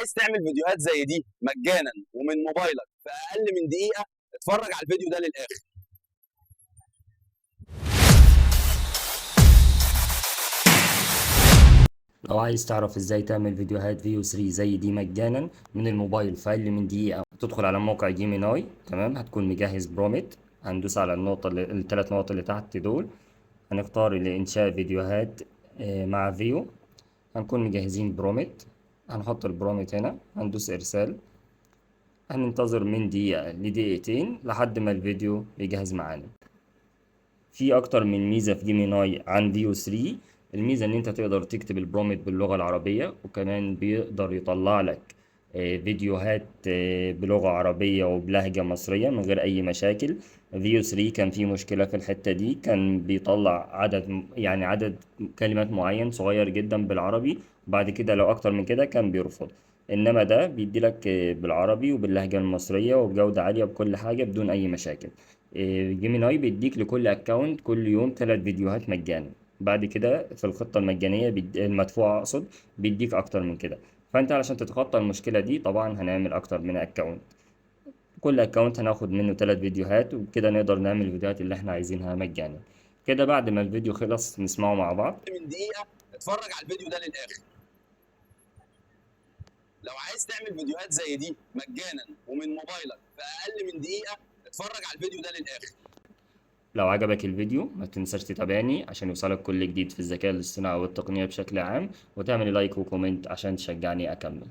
عايز تعمل فيديوهات زي دي مجانا ومن موبايلك في اقل من دقيقه، اتفرج على الفيديو ده للاخر. لو عايز تعرف ازاي تعمل فيديوهات فيو 3 زي دي مجانا من الموبايل في اقل من دقيقة، تدخل على موقع جيميناي. تمام، هتكون مجهز برومت، هندوس على الثلاث نقط اللي تحت دول، هنختار لإنشاء فيديوهات مع فيو. هنكون مجهزين برومت، هنحط البرومت هنا، هندوس إرسال. هننتظر من دقيقة لدقيقتين لحد ما الفيديو يجهز معانا. في اكتر من ميزه في جيميناي عن فيو 3. الميزه ان انت تقدر تكتب البرومت باللغه العربيه، وكمان بيقدر يطلع لك فيديوهات بلغه عربيه وبلهجه مصريه من غير اي مشاكل. فيو 3 كان فيه مشكله في الحته دي، كان بيطلع عدد كلمات معين صغير جدا بالعربي، وبعد كده لو اكتر من كده كان بيرفض. انما ده بيديلك بالعربي وباللهجه المصريه وبجوده عاليه بكل حاجه بدون اي مشاكل. جيميناي بيديك لكل اكونت كل يوم 3 فيديوهات مجانا. بعد كده في الخطة المجانية المدفوعة أقصد، بيديك أكتر من كده. فأنت علشان تتخطى المشكلة دي طبعا هنعمل أكتر من أكونت. كل أكونت هناخد منه 3 فيديوهات، وبكده نقدر نعمل الفيديوهات اللي احنا عايزينها مجانا. كده بعد ما الفيديو خلص نسمعه مع بعض. من دقيقه اتفرج على الفيديو ده للاخر. لو عايز تعمل فيديوهات زي دي مجانا ومن موبايلك في اقل من دقيقه، اتفرج على الفيديو ده للاخر. لو عجبك الفيديو ما تنساش تتابعني عشان يوصلك كل جديد في الذكاء الاصطناعي والتقنية بشكل عام، وتعمل لايك وكومنت عشان تشجعني أكمل.